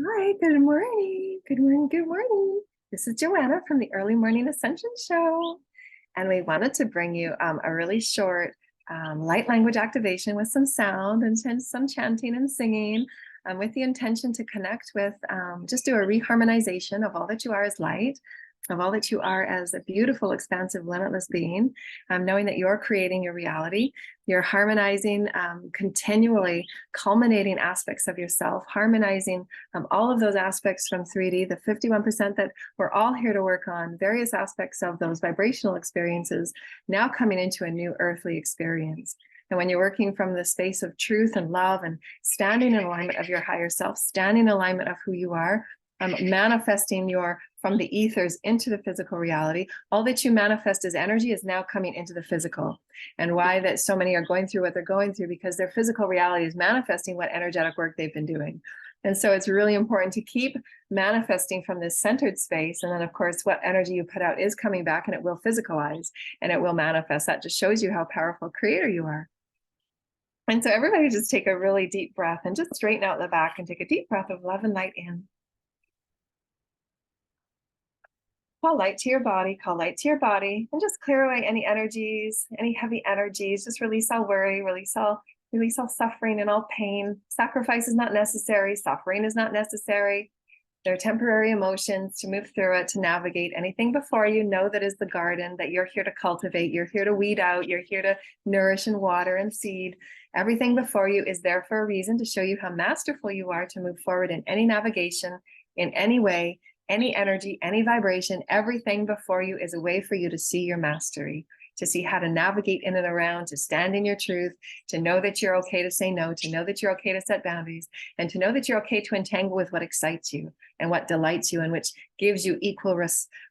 Hi, good morning. Good morning. Good morning. This is Joanna from the Early Morning Ascension Show. And we wanted to bring you a really short light language activation with some sound and some chanting and singing with the intention to connect with, just do a reharmonization of all that you are as light, of all that you are as a beautiful, expansive, limitless being, knowing that you're creating your reality. You're harmonizing, continually culminating aspects of yourself, harmonizing all of those aspects from 3D, the 51% that we're all here to work on, various aspects of those vibrational experiences, now coming into a new earthly experience. And when you're working from the space of truth and love and standing in alignment of your higher self, standing in alignment of who you are, manifesting from the ethers into the physical reality, all that you manifest as energy is now coming into the physical. And why that so many are going through what they're going through, because their physical reality is manifesting what energetic work they've been doing. And so it's really important to keep manifesting from this centered space. And then, of course, what energy you put out is coming back, and it will physicalize and it will manifest. That just shows you how powerful creator you are. And so everybody just take a really deep breath and just straighten out the back and take a deep breath of love and light in. Call light to your body, call light to your body, and just clear away any energies, any heavy energies. Just release all worry, release all suffering and all pain. Sacrifice is not necessary. Suffering is not necessary. They're temporary emotions to move through it, to navigate anything before you. Know that is the garden that you're here to cultivate. You're here to weed out. You're here to nourish and water and seed. Everything before you is there for a reason, to show you how masterful you are to move forward in any navigation, in any way, any energy, any vibration. Everything before you is a way for you to see your mastery, to see how to navigate in and around, to stand in your truth, to know that you're okay to say no, to know that you're okay to set boundaries, and to know that you're okay to entangle with what excites you and what delights you and which gives you equal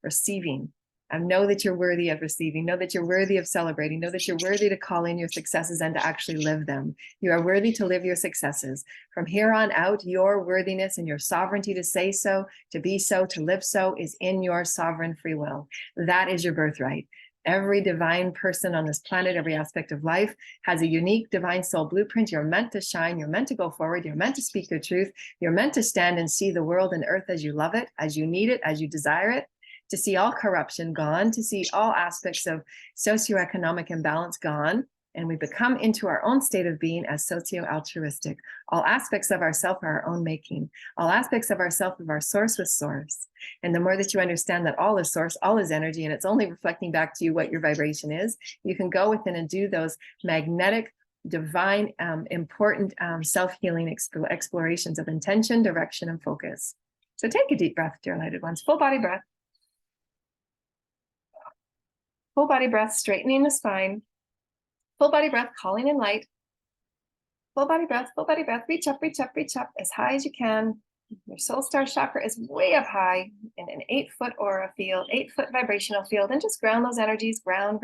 receiving. And know that you're worthy of receiving, know that you're worthy of celebrating, know that you're worthy to call in your successes and to actually live them. You are worthy to live your successes. From here on out, your worthiness and your sovereignty to say so, to be so, to live so is in your sovereign free will. That is your birthright. Every divine person on this planet, every aspect of life, has a unique divine soul blueprint. You're meant to shine. You're meant to go forward. You're meant to speak your truth. You're meant to stand and see the world and earth as you love it, as you need it, as you desire it, to see all corruption gone, to see all aspects of socioeconomic imbalance gone. And we become into our own state of being as socio-altruistic. All aspects of ourself are our own making. All aspects of ourself of our source with source. And the more that you understand that all is source, all is energy, and it's only reflecting back to you what your vibration is, you can go within and do those magnetic, divine, important self-healing explorations of intention, direction, and focus. So take a deep breath, dear lighted ones. Full body breath. Full body breath, straightening the spine. Full body breath, calling in light. Full body breath, reach up, reach up, reach up as high as you can. Your soul star chakra is way up high in an 8-foot aura field, 8-foot vibrational field, and just ground those energies, ground,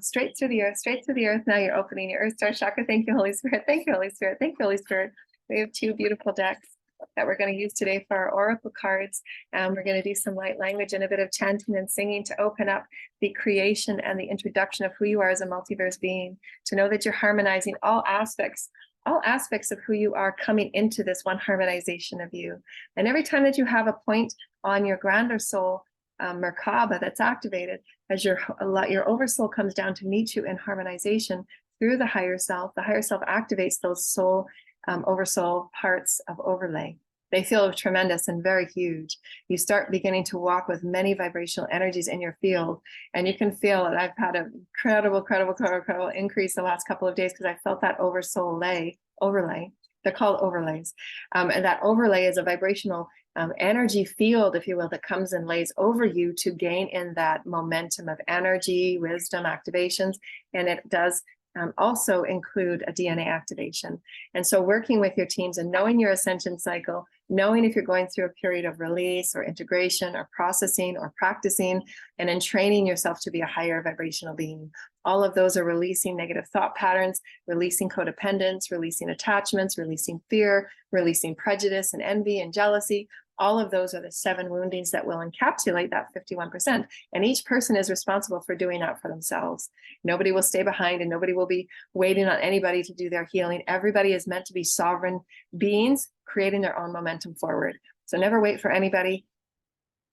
straight through the earth, straight through the earth. Now you're opening your earth star chakra. Thank you, Holy Spirit. Thank you, Holy Spirit. Thank you, Holy Spirit. We have 2 beautiful decks that we're going to use today for our oracle cards. We're going to do some light language and a bit of chanting and singing to open up the creation and the introduction of who you are as a multiverse being, to know that you're harmonizing all aspects of who you are, coming into this one harmonization of you. And every time that you have a point on your grander soul, Merkaba, that's activated, as your oversoul comes down to meet you in harmonization through the higher self activates those soul oversoul parts of overlay. They feel tremendous and very huge. You start beginning to walk with many vibrational energies in your field, and you can feel it. I've had an incredible increase the last couple of days because I felt that oversoul overlay. They're called overlays. And that overlay is a vibrational energy field, if you will, that comes and lays over you to gain in that momentum of energy, wisdom, activations. And it does also include a DNA activation. And so working with your teams and knowing your ascension cycle, knowing if you're going through a period of release or integration or processing or practicing, and then training yourself to be a higher vibrational being. All of those are releasing negative thought patterns, releasing codependence, releasing attachments, releasing fear, releasing prejudice and envy and jealousy. All of those are the 7 woundings that will encapsulate that 51%. And each person is responsible for doing that for themselves. Nobody will stay behind, and nobody will be waiting on anybody to do their healing. Everybody is meant to be sovereign beings, creating their own momentum forward. So never wait for anybody,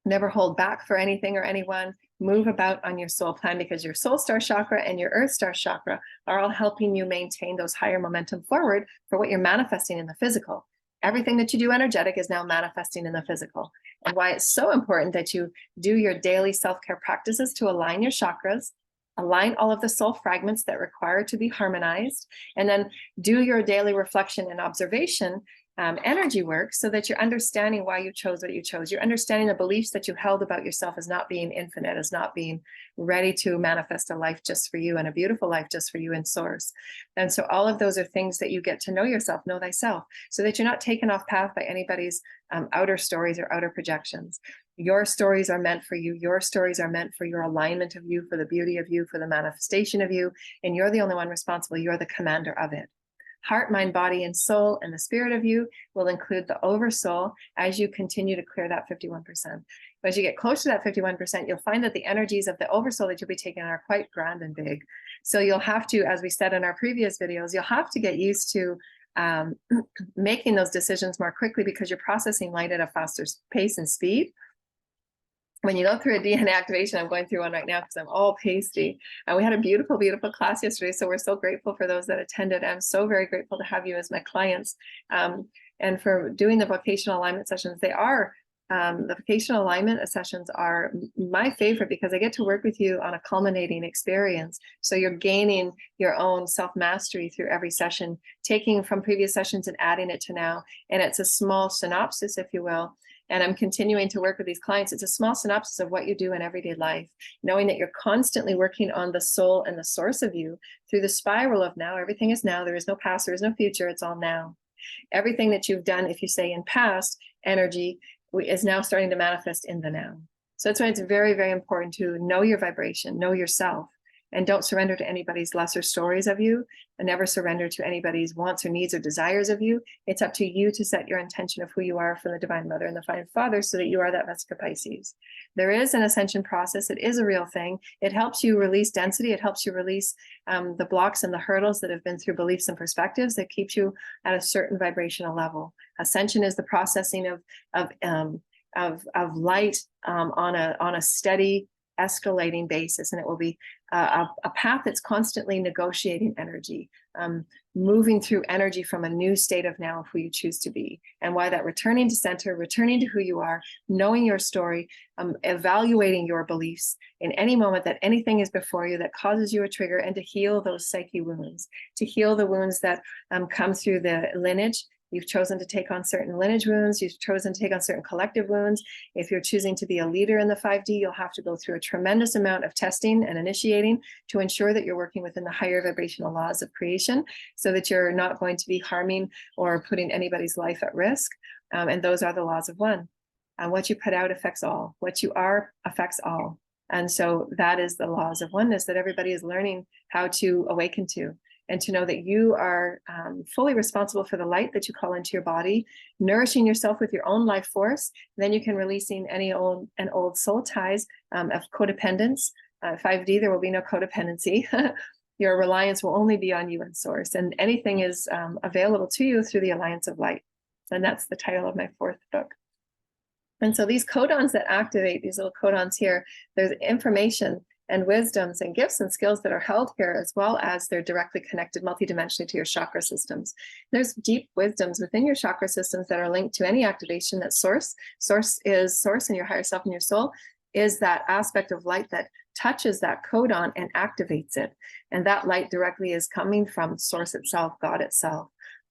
never hold back for anything or anyone. Move about on your soul plan, because your soul star chakra and your earth star chakra are all helping you maintain those higher momentum forward for what you're manifesting in the physical. Everything that you do energetic is now manifesting in the physical. And why it's so important that you do your daily self-care practices to align your chakras, align all of the soul fragments that require to be harmonized, and then do your daily reflection and observation energy work, so that you're understanding why you chose what you chose. You're understanding the beliefs that you held about yourself as not being infinite, as not being ready to manifest a life just for you and a beautiful life just for you in source. And so all of those are things that you get to know yourself, know thyself, so that you're not taken off path by anybody's outer stories or outer projections. Your stories are meant for you. Your stories are meant for your alignment of you, for the beauty of you, for the manifestation of you. And you're the only one responsible. You're the commander of it. Heart, mind, body, and soul, and the spirit of you will include the oversoul as you continue to clear that 51%. But as you get close to that 51%, you'll find that the energies of the oversoul that you'll be taking are quite grand and big. So you'll have to, as we said in our previous videos, you'll have to get used to making those decisions more quickly, because you're processing light at a faster pace and speed. When you go through a DNA activation, I'm going through one right now because I'm all pasty. And we had a beautiful, beautiful class yesterday. So we're so grateful for those that attended. I'm so very grateful to have you as my clients. And for doing the vocational alignment sessions. The vocational alignment sessions are my favorite, because I get to work with you on a culminating experience. So you're gaining your own self-mastery through every session, taking from previous sessions and adding it to now. And it's a small synopsis, if you will. And I'm continuing to work with these clients. It's a small synopsis of what you do in everyday life, knowing that you're constantly working on the soul and the source of you through the spiral of now. Everything is now. There is no past. There is no future. It's all now. Everything that you've done, if you say in past energy, is now starting to manifest in the now. So that's why it's very, very important to know your vibration, know yourself, and don't surrender to anybody's lesser stories of you, and never surrender to anybody's wants or needs or desires of you. It's up to you to set your intention of who you are from the Divine Mother and the Divine Father, so that you are that Vesica Pisces. There is an ascension process. It is a real thing. It helps you release density. It helps you release the blocks and the hurdles that have been through beliefs and perspectives that keeps you at a certain vibrational level. Ascension is the processing of light on a steady, escalating basis, and it will be a path that's constantly negotiating energy, moving through energy from a new state of now of who you choose to be. And why that returning to center, returning to who you are, knowing your story, evaluating your beliefs in any moment that anything is before you that causes you a trigger, and to heal those psyche wounds, to heal the wounds that come through the lineage. You've chosen to take on certain lineage wounds. You've chosen to take on certain collective wounds. If you're choosing to be a leader in the 5D, you'll have to go through a tremendous amount of testing and initiating to ensure that you're working within the higher vibrational laws of creation, so that you're not going to be harming or putting anybody's life at risk. And those are the laws of one. What you put out affects all. What you are affects all. And so that is the laws of oneness that everybody is learning how to awaken to. And to know that you are fully responsible for the light that you call into your body, nourishing yourself with your own life force. Then you can releasing any old soul ties of codependence. 5D, there will be no codependency. Your reliance will only be on you and source, and anything is available to you through the alliance of light. And that's the title of my 4th book. And so these codons that activate, these little codons here, there's information and wisdoms and gifts and skills that are held here, as well as they're directly connected multidimensionally to your chakra systems. There's deep wisdoms within your chakra systems that are linked to any activation that source is source, and your higher self and your soul is that aspect of light that touches that codon and activates it. And that light directly is coming from source itself, God itself.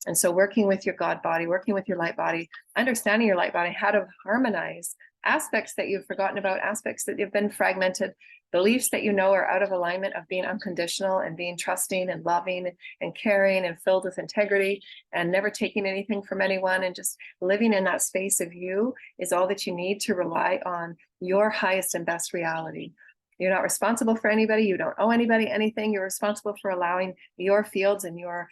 And so working with your God body, working with your light body, understanding your light body, how to harmonize aspects that you've forgotten about, aspects that you've been fragmented, beliefs that you know are out of alignment, of being unconditional and being trusting and loving and caring and filled with integrity and never taking anything from anyone, and just living in that space of you is all that you need to rely on your highest and best reality. You're not responsible for anybody. You don't owe anybody anything. You're responsible for allowing your fields and your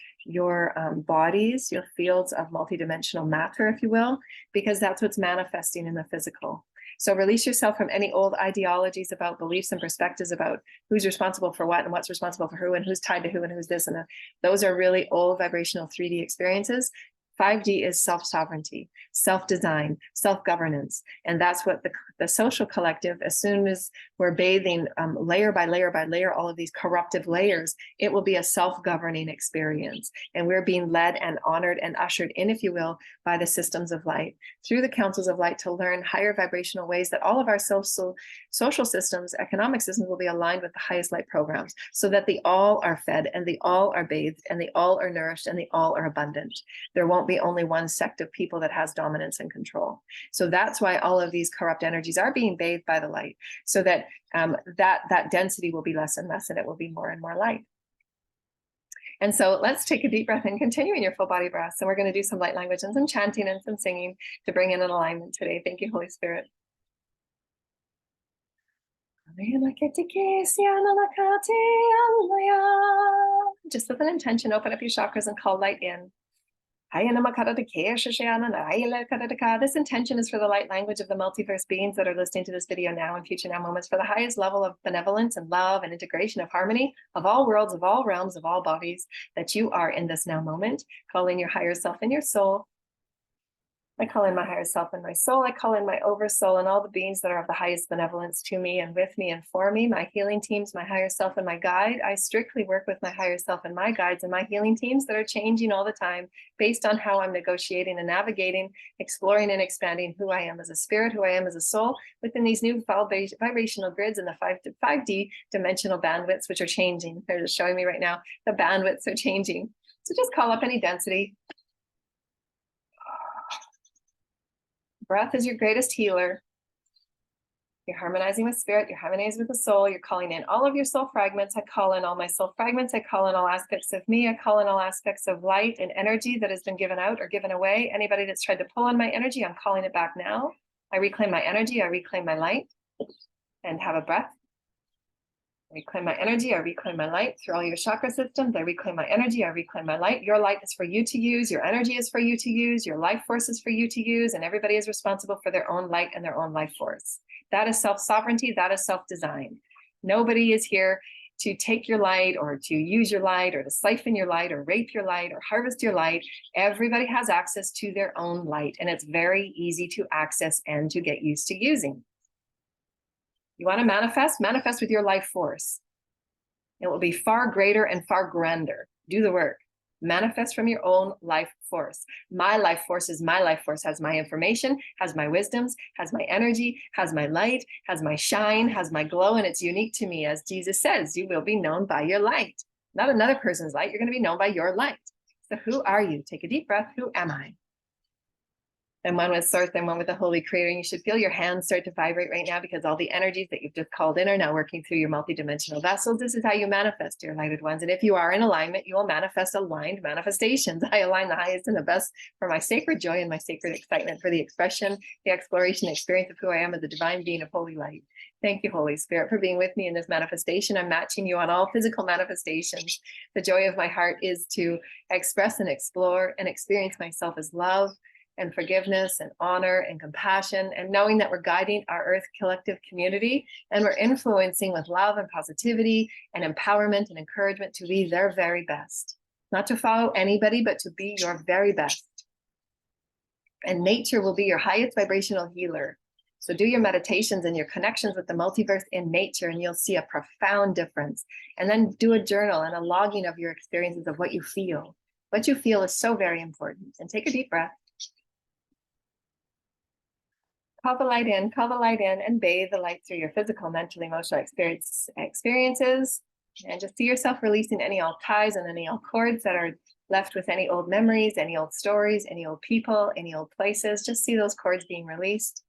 bodies, your fields of multidimensional matter, if you will, because that's what's manifesting in the physical. So release yourself from any old ideologies about beliefs and perspectives about who's responsible for what and what's responsible for who and who's tied to who and who's this and that. Those are really old vibrational 3D experiences. 5D is self-sovereignty, self-design, self-governance. And that's what the social collective, as soon as we're bathing layer by layer by layer, all of these corruptive layers, it will be a self-governing experience. And we're being led and honored and ushered in, if you will, by the systems of light, through the councils of light, to learn higher vibrational ways that all of our social systems, economic systems will be aligned with the highest light programs, so that they all are fed and they all are bathed and they all are nourished and they all are abundant. There won't be only one sect of people that has dominance and control. So that's why all of these corrupt energies are being bathed by the light, so that that density will be less and less, and it will be more and more light. And so let's take a deep breath and continue in your full body breaths. And we're going to do some light language and some chanting and some singing to bring in an alignment today. Thank you, Holy Spirit. Just with an intention, open up your chakras and call light in. This intention is for the light language of the multiverse beings that are listening to this video now and future now moments, for the highest level of benevolence and love and integration of harmony of all worlds, of all realms, of all bodies that you are in this now moment. Call in your higher self and your soul. I call in my higher self and my soul. I call in my oversoul and all the beings that are of the highest benevolence to me and with me and for me, my healing teams, my higher self and my guide. I strictly work with my higher self and my guides and my healing teams that are changing all the time based on how I'm negotiating and navigating, exploring and expanding who I am as a spirit, who I am as a soul within these new vibrational grids and the 5D dimensional bandwidths, which are changing. They're just showing me right now, the bandwidths are changing. So just call up any density. Breath is your greatest healer. You're harmonizing with spirit, you're harmonizing with the soul, you're calling in all of your soul fragments. I call in all my soul fragments, I call in all aspects of me, I call in all aspects of light and energy that has been given out or given away. Anybody that's tried to pull on my energy, I'm calling it back now. I reclaim my energy, I reclaim my light. And have a breath. I reclaim my energy, I reclaim my light through all your chakra systems. I reclaim my energy, I reclaim my light. Your light is for you to use, your energy is for you to use, your life force is for you to use, and everybody is responsible for their own light and their own life force. That is self-sovereignty, that is self-design. Nobody is here to take your light or to use your light or to siphon your light or rape your light or harvest your light. Everybody has access to their own light, and it's very easy to access and to get used to using. You want to manifest? Manifest with your life force. It will be far greater and far grander. Do the work. Manifest from your own life force. My life force is my life force, has my information, has my wisdoms, has my energy, has my light, has my shine, has my glow, and it's unique to me. As Jesus says, you will be known by your light. Not another person's light. You're going to be known by your light. So who are you? Take a deep breath. Who am I? And one with Source and one with the Holy Creator. And you should feel your hands start to vibrate right now, because all the energies that you've just called in are now working through your multidimensional vessels. This is how you manifest, your lighted ones. And if you are in alignment, you will manifest aligned manifestations. I align the highest and the best for my sacred joy and my sacred excitement, for the expression, the exploration, experience of who I am as a divine being of holy light. Thank you, Holy Spirit, for being with me in this manifestation. I'm matching you on all physical manifestations. The joy of my heart is to express and explore and experience myself as love and forgiveness and honor and compassion, and knowing that we're guiding our Earth collective community and we're influencing with love and positivity and empowerment and encouragement to be their very best. Not to follow anybody, but to be your very best. And nature will be your highest vibrational healer. So do your meditations and your connections with the multiverse in nature, and you'll see a profound difference. And then do a journal and a logging of your experiences of what you feel. What you feel is so very important. And take a deep breath. Call the light in, and bathe the light through your physical, mental, emotional experiences. And just see yourself releasing any old ties and any old cords that are left with any old memories, any old stories, any old people, any old places. Just see those cords being released.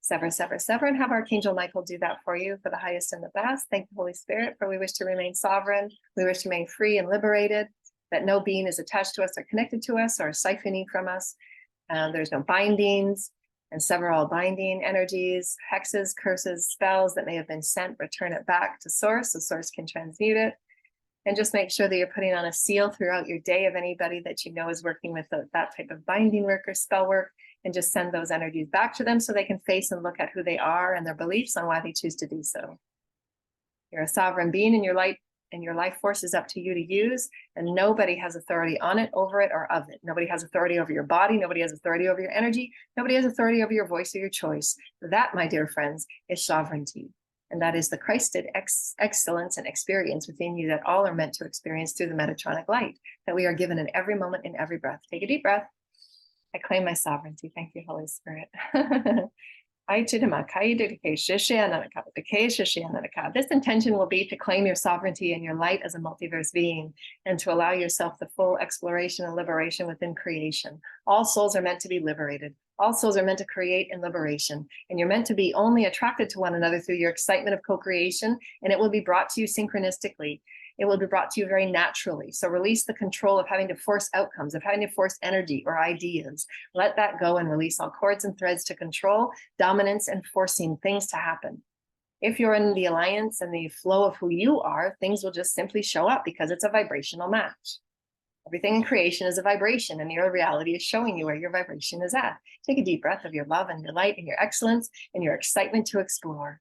Sever, sever, sever, and have Archangel Michael do that for you for the highest and the best. Thank you, Holy Spirit, for we wish to remain sovereign. We wish to remain free and liberated, that no being is attached to us or connected to us or siphoning from us. There's no bindings. And sever all binding energies, hexes, curses, spells that may have been sent, return it back to Source so Source can transmute it. And just make sure that you're putting on a seal throughout your day of anybody that you know is working with that type of binding work or spell work, and just send those energies back to them so they can face and look at who they are and their beliefs on why they choose to do so. You're a sovereign being, and your light and your life force is up to you to use, and nobody has authority on it, over it, or of it. Nobody has authority over your body. Nobody has authority over your energy. Nobody has authority over your voice or your choice. That, my dear friends, is sovereignty. And that is the Christed excellence and experience within you that all are meant to experience through the Metatronic light that we are given in every moment, in every breath. Take a deep breath. I claim my sovereignty. Thank you, Holy Spirit. This intention will be to claim your sovereignty and your light as a multiverse being, and to allow yourself the full exploration and liberation within creation. All souls are meant to be liberated. All souls are meant to create in liberation, and you're meant to be only attracted to one another through your excitement of co-creation, and it will be brought to you synchronistically. It will be brought to you very naturally. So release the control of having to force outcomes, of having to force energy or ideas. Let that go and release all cords and threads to control, dominance, and forcing things to happen. If you're in the alliance and the flow of who you are, things will just simply show up because it's a vibrational match. Everything in creation is a vibration, and your reality is showing you where your vibration is at. Take a deep breath of your love and your light and your excellence and your excitement to explore.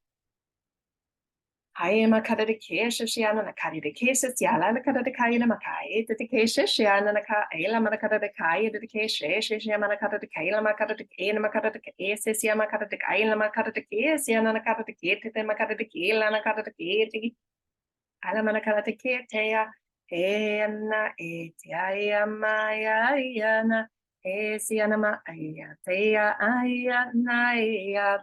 I makara de kesha shiana nakari de kesha tiala nakara de kaya makai de kesha shiana naka ela makara de kaya de kesha shiana makara de kaya makara de kaya makara de kesha siya makara de kaya makara de kesha siana nakara de kete te makara de kaya nakara de kete ala makara de kete ena etia maya yana siana maya teya ayana ya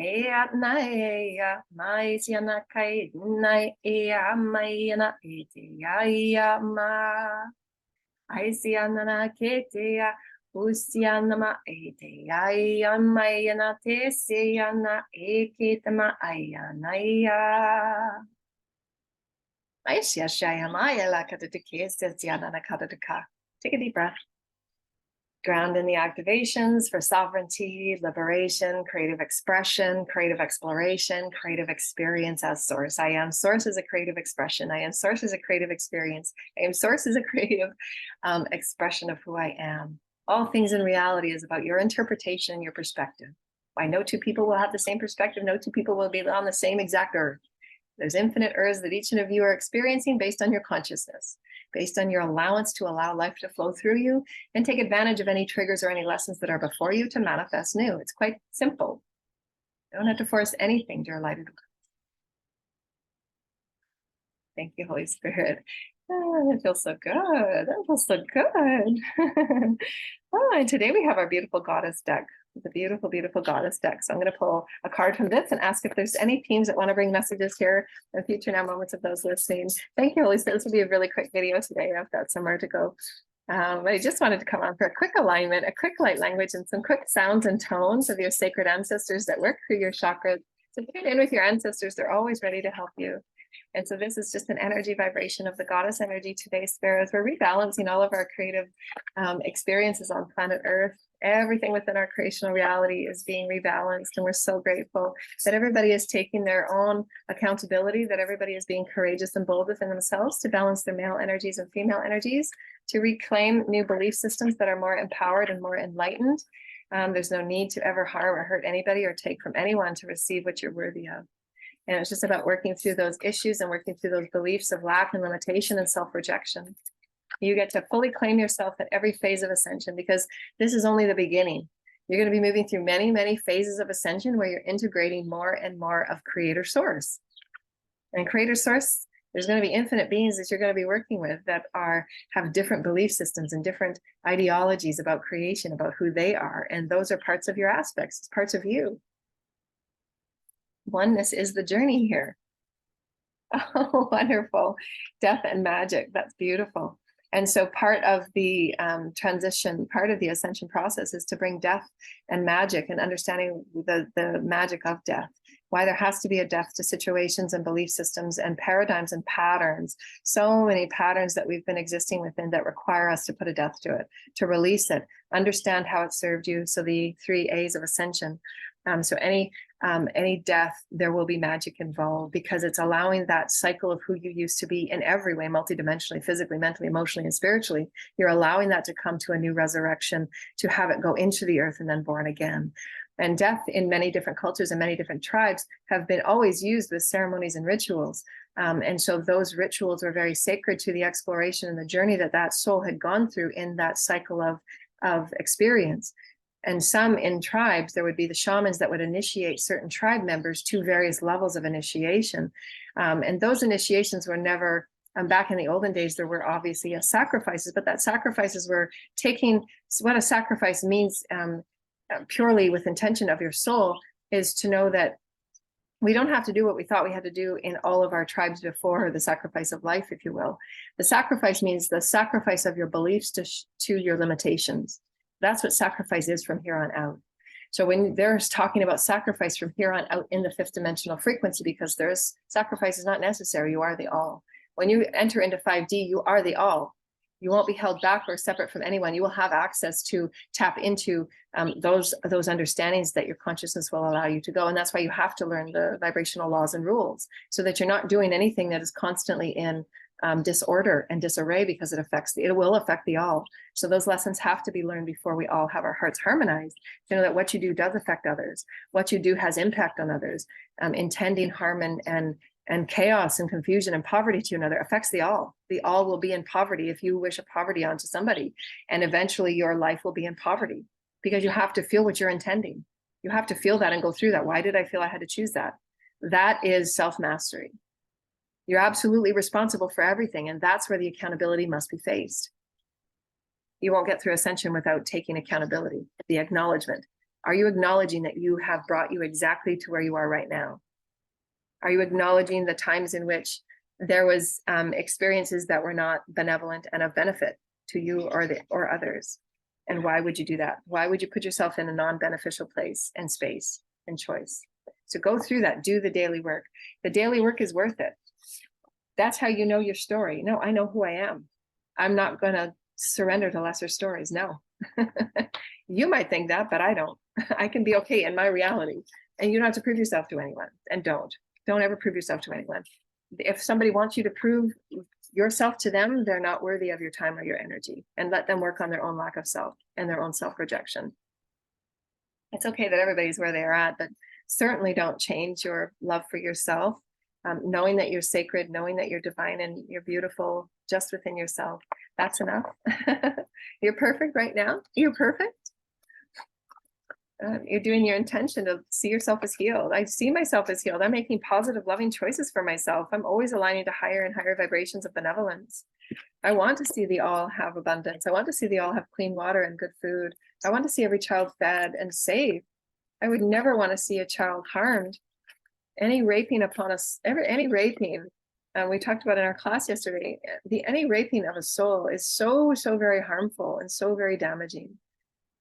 Ea naea, mai siana kai nai ea mai na ete ya ma. Ai siana na ketea, usiana ma ete ya mai na te siana eke ma aya naia. Ai sia shaya maya la kata te ke siana na kata te ka. Take a deep breath. Ground in the activations for sovereignty, liberation, creative expression, creative exploration, creative experience as source. I am source is a creative expression. I am source is a creative experience. I am source is a creative expression of who I am. All things in reality is about your interpretation and your perspective. Why no two people will have the same perspective. No two people will be on the same exact earth. There's infinite earths that each of you are experiencing based on your consciousness, based on your allowance to allow life to flow through you and take advantage of any triggers or any lessons that are before you to manifest new. It's quite simple. You don't have to force anything, dear lighted one. Thank you, Holy Spirit. Oh, it feels so good. That feels so good. Oh, and today we have our beautiful goddess deck. It's a beautiful, beautiful goddess deck. So I'm going to pull a card from this and ask if there's any teams that want to bring messages here in future now moments of those listening. Thank you, Holy Spirit. This will be a really quick video today. I've got somewhere to go. But I just wanted to come on for a quick alignment, a quick light language, and some quick sounds and tones of your sacred ancestors that work through your chakras. So tune in with your ancestors. They're always ready to help you. And so this is just an energy vibration of the goddess energy today, Sparrows. We're rebalancing all of our creative experiences on planet Earth. Everything within our creational reality is being rebalanced. And we're so grateful that everybody is taking their own accountability, that everybody is being courageous and bold within themselves to balance their male energies and female energies, to reclaim new belief systems that are more empowered and more enlightened. There's no need to ever harm or hurt anybody or take from anyone to receive what you're worthy of. And it's just about working through those issues and working through those beliefs of lack and limitation and self-rejection. You get to fully claim yourself at every phase of ascension, because this is only the beginning. You're going to be moving through many, many phases of ascension where you're integrating more and more of Creator Source. And Creator Source, there's going to be infinite beings that you're going to be working with that have different belief systems and different ideologies about creation, about who they are. And those are parts of your aspects, it's parts of you. Oneness is the journey here. Oh, wonderful. Death and magic. That's beautiful. And so part of the transition, part of the ascension process is to bring death and magic and understanding the magic of death. Why there has to be a death to situations and belief systems and paradigms and patterns. So many patterns that we've been existing within that require us to put a death to it, to release it, understand how it served you. So the 3 A's of ascension. So any any death, there will be magic involved, because it's allowing that cycle of who you used to be in every way, multidimensionally, physically, mentally, emotionally, and spiritually. You're allowing that to come to a new resurrection, to have it go into the earth and then born again. And death in many different cultures and many different tribes have been always used with ceremonies and rituals. And so those rituals were very sacred to the exploration and the journey that that soul had gone through in that cycle of experience. And some in tribes, there would be the shamans that would initiate certain tribe members to various levels of initiation. And those initiations were never, back in the olden days, there were obviously sacrifices, but that sacrifices were taking, what a sacrifice means purely with intention of your soul, is to know that we don't have to do what we thought we had to do in all of our tribes before, the sacrifice of life, if you will. The sacrifice means the sacrifice of your beliefs to your limitations. That's what sacrifice is from here on out. So when there's talking about sacrifice from here on out in the fifth dimensional frequency, because there's sacrifice is not necessary, you are the all. When you enter into 5D, you are the all. You won't be held back or separate from anyone. You will have access to tap into those understandings that your consciousness will allow you to go. And that's why you have to learn the vibrational laws and rules, so that you're not doing anything that is constantly in disorder and disarray, because it will affect the all. So those lessons have to be learned before we all have our hearts harmonized, to know that what you do does affect others. What you do has impact on others. Intending harm and chaos and confusion and poverty to another affects the all. The all will be in poverty if you wish a poverty onto somebody. And eventually your life will be in poverty, because you have to feel what you're intending. You have to feel that and go through that. Why did I feel I had to choose that? That is self-mastery. You're absolutely responsible for everything. And that's where the accountability must be faced. You won't get through ascension without taking accountability, the acknowledgement. Are you acknowledging that you have brought you exactly to where you are right now? Are you acknowledging the times in which there was experiences that were not benevolent and of benefit to you or others? And why would you do that? Why would you put yourself in a non-beneficial place and space and choice? So go through that, do the daily work. The daily work is worth it. That's how you know your story. No, I know who I am. I'm not going to surrender to lesser stories. No. You might think that, but I don't. I can be okay in my reality. And you don't have to prove yourself to anyone. And don't ever prove yourself to anyone. If somebody wants you to prove yourself to them, they're not worthy of your time or your energy. And let them work on their own lack of self and their own self-rejection. It's okay that everybody's where they're at, but certainly don't change your love for yourself. Knowing that you're sacred, knowing that you're divine and you're beautiful just within yourself. That's enough. You're perfect right now. You're perfect. You're doing your intention to see yourself as healed. I see myself as healed. I'm making positive, loving choices for myself. I'm always aligning to higher and higher vibrations of benevolence. I want to see the all have abundance. I want to see the all have clean water and good food. I want to see every child fed and safe. I would never want to see a child harmed. Any raping upon us, any raping, we talked about in our class yesterday, any raping of a soul is so very harmful and so very damaging.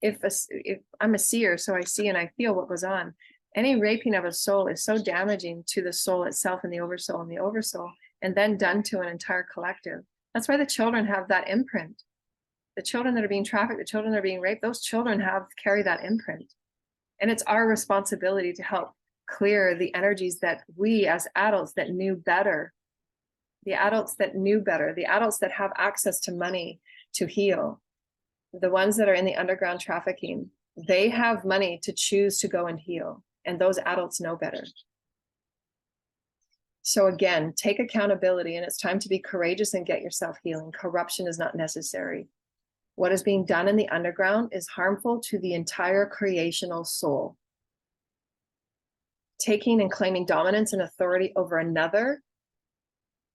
If I'm a seer, so I see and I feel what goes on. Any raping of a soul is so damaging to the soul itself and the oversoul, and then done to an entire collective. That's why the children have that imprint. The children that are being trafficked, the children that are being raped, those children carry that imprint. And it's our responsibility to help clear the energies that we as adults that knew better, the adults that have access to money to heal, the ones that are in the underground trafficking, they have money to choose to go and heal. And those adults know better. So again, take accountability, and it's time to be courageous and get yourself healing. Corruption is not necessary. What is being done in the underground is harmful to the entire creational soul. Taking and claiming dominance and authority over another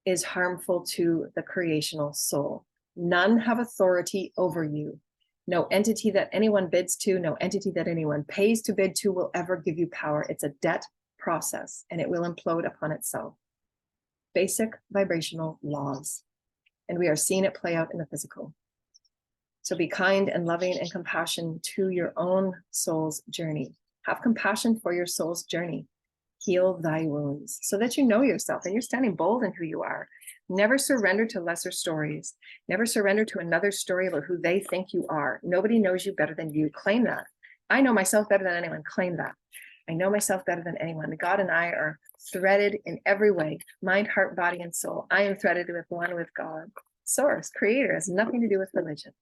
is harmful to the creational soul. None have authority over you. No entity that anyone bids to, no entity that anyone pays to bid to will ever give you power. It's a debt process, and it will implode upon itself. Basic vibrational laws. And we are seeing it play out in the physical. So be kind and loving and compassion to your own soul's journey. Have compassion for your soul's journey. Heal thy wounds so that you know yourself and you're standing bold in who you are. Never surrender to lesser stories. Never surrender to another story about who they think you are. Nobody knows you better than you. Claim that. I know myself better than anyone. Claim that. I know myself better than anyone. God and I are threaded in every way, mind, heart, body, and soul. I am threaded with one with God. Source, creator, has nothing to do with religion.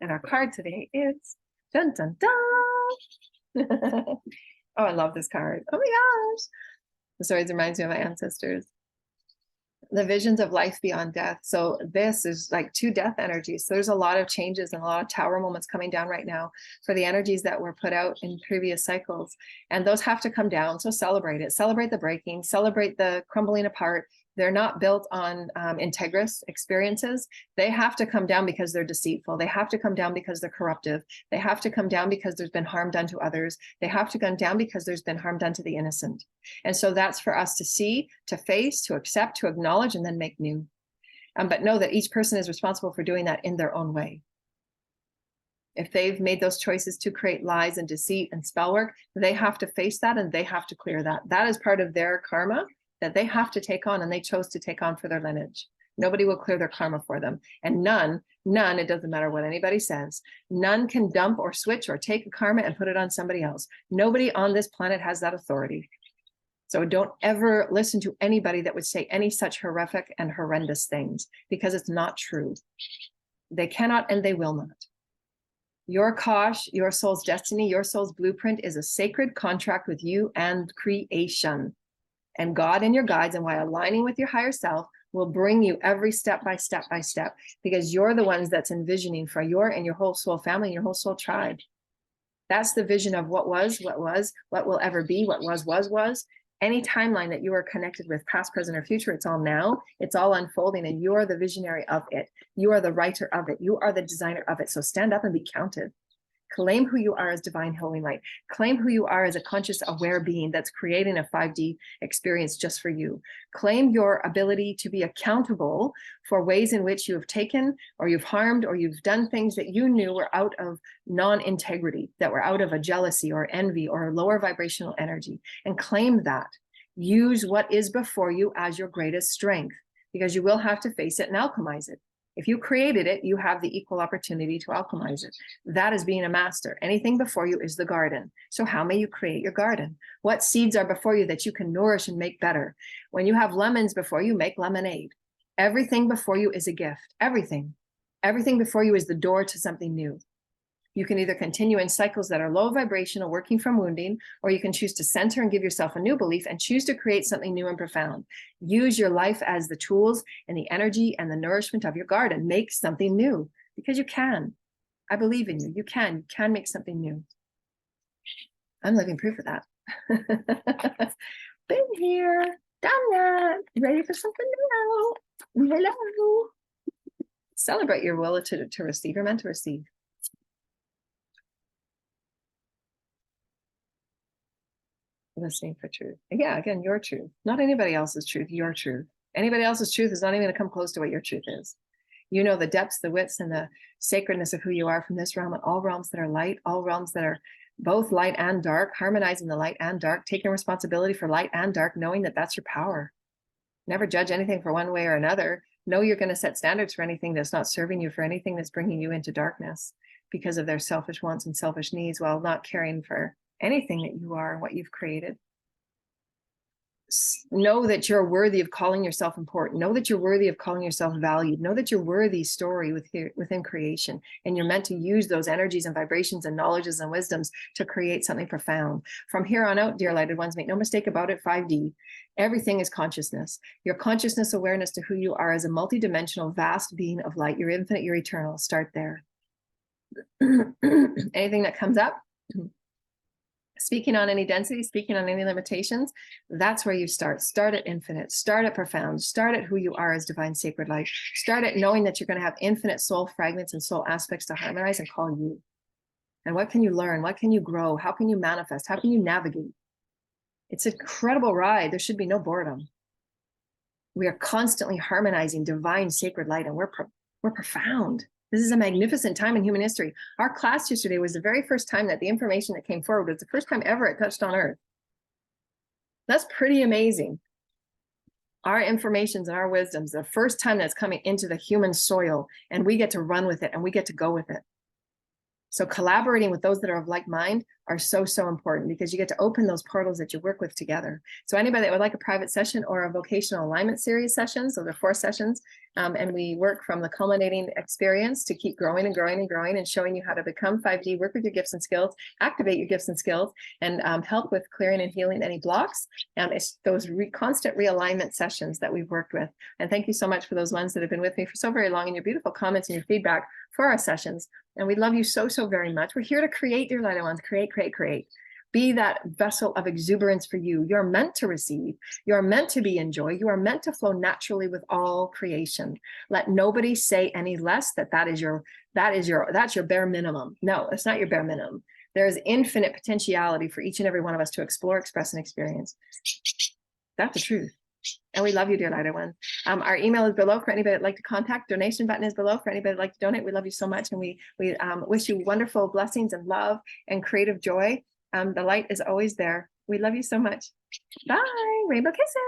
And our card today is dun dun dun. Oh, I love this card. Oh my gosh. This always reminds me of my ancestors. The visions of life beyond death. So this is like two death energies. So there's a lot of changes and a lot of tower moments coming down right now for the energies that were put out in previous cycles. And those have to come down. So celebrate it. Celebrate the breaking. Celebrate the crumbling apart. They're not built on integrous experiences. They have to come down because they're deceitful. They have to come down because they're corruptive. They have to come down because there's been harm done to others. They have to come down because there's been harm done to the innocent. And so that's for us to see, to face, to accept, to acknowledge, and then make new. But know that each person is responsible for doing that in their own way. If they've made those choices to create lies and deceit and spell work, they have to face that and they have to clear that. That is part of their karma that they have to take on, and they chose to take on for their lineage. Nobody will clear their karma for them. And none, it doesn't matter what anybody says, none can dump or switch or take a karma and put it on somebody else. Nobody on this planet has that authority. So don't ever listen to anybody that would say any such horrific and horrendous things, because it's not true. They cannot and they will not. Your Kosh, your soul's destiny, your soul's blueprint is a sacred contract with you and creation. And God and your guides, and while aligning with your higher self, will bring you every step by step by step, because you're the ones that's envisioning for your and your whole soul family and your whole soul tribe. That's the vision of what was, what will ever be, what was. Any timeline that you are connected with, past, present, or future, it's all now. It's all unfolding, and you are the visionary of it. You are the writer of it. You are the designer of it. So stand up and be counted. Claim who you are as divine holy light. Claim who you are as a conscious, aware being that's creating a 5D experience just for you. Claim your ability to be accountable for ways in which you have taken, or you've harmed, or you've done things that you knew were out of non-integrity, that were out of a jealousy or envy or lower vibrational energy. And claim that. Use what is before you as your greatest strength, because you will have to face it and alchemize it. If you created it, you have the equal opportunity to alchemize it. That is being a master. Anything before you is the garden. So how may you create your garden? What seeds are before you that you can nourish and make better? When you have lemons before you, make lemonade. Everything before you is a gift. Everything. Everything before you is the door to something new. You can either continue in cycles that are low vibrational, working from wounding, or you can choose to center and give yourself a new belief and choose to create something new and profound. Use your life as the tools and the energy and the nourishment of your garden. Make something new, because you can. I believe in you. You can make something new. I'm living proof of that. Been here, done that, ready for something new. Hello. Celebrate your will to receive. You're meant to receive. Listening for truth. Yeah, again, your truth, not anybody else's truth, your truth. Anybody else's truth is not even going to come close to what your truth is. You know the depths, the widths, and the sacredness of who you are from this realm, and all realms that are light, all realms that are both light and dark, harmonizing the light and dark, taking responsibility for light and dark, knowing that that's your power. Never judge anything for one way or another. Know you're going to set standards for anything that's not serving you, for anything that's bringing you into darkness because of their selfish wants and selfish needs, while not caring for anything that you are and what you've created. Know that you're worthy of calling yourself important. Know that you're worthy of calling yourself valued. Know that you're worthy story within creation, and you're meant to use those energies and vibrations and knowledges and wisdoms to create something profound. From here on out, dear lighted ones, make no mistake about it, 5D, everything is consciousness. Your consciousness awareness to who you are as a multidimensional, vast being of light. You're infinite, you're eternal. Start there. Anything that comes up, speaking on any density, speaking on any limitations, that's where you start. Start at infinite, start at profound, start at who you are as divine sacred light. Start at knowing that you're going to have infinite soul fragments and soul aspects to harmonize and call you. And what can you learn? What can you grow? How can you manifest? How can you navigate? It's an incredible ride. There should be no boredom. We are constantly harmonizing divine sacred light, and we're profound. This is a magnificent time in human history. Our class yesterday was the very first time that the information that came forward was the first time ever it touched on Earth. That's pretty amazing. Our informations and our wisdoms, the first time that's coming into the human soil, and we get to run with it and we get to go with it. So collaborating with those that are of like mind are so, so important, because you get to open those portals that you work with together. So anybody that would like a private session or a vocational alignment series sessions, those are 4 sessions. And we work from the culminating experience to keep growing and growing and growing, and showing you how to become 5D, work with your gifts and skills, activate your gifts and skills, and help with clearing and healing any blocks. It's those constant realignment sessions that we've worked with. And thank you so much for those ones that have been with me for so very long, and your beautiful comments and your feedback for our sessions. And we love you so, so very much. We're here to create, dear light ones, create, create, create. Be that vessel of exuberance for you. You're meant to receive. You're meant to be in joy. You are meant to flow naturally with all creation. Let nobody say any less that's your bare minimum. No, it's not your bare minimum. There is infinite potentiality for each and every one of us to explore, express, and experience. That's the truth. And we love you, dear lighter ones. Our email is below for anybody that'd like to contact. Donation button is below for anybody that'd like to donate. We love you so much, and we wish you wonderful blessings and love and creative joy. The light is always there. We love you so much. Bye. Rainbow kisses.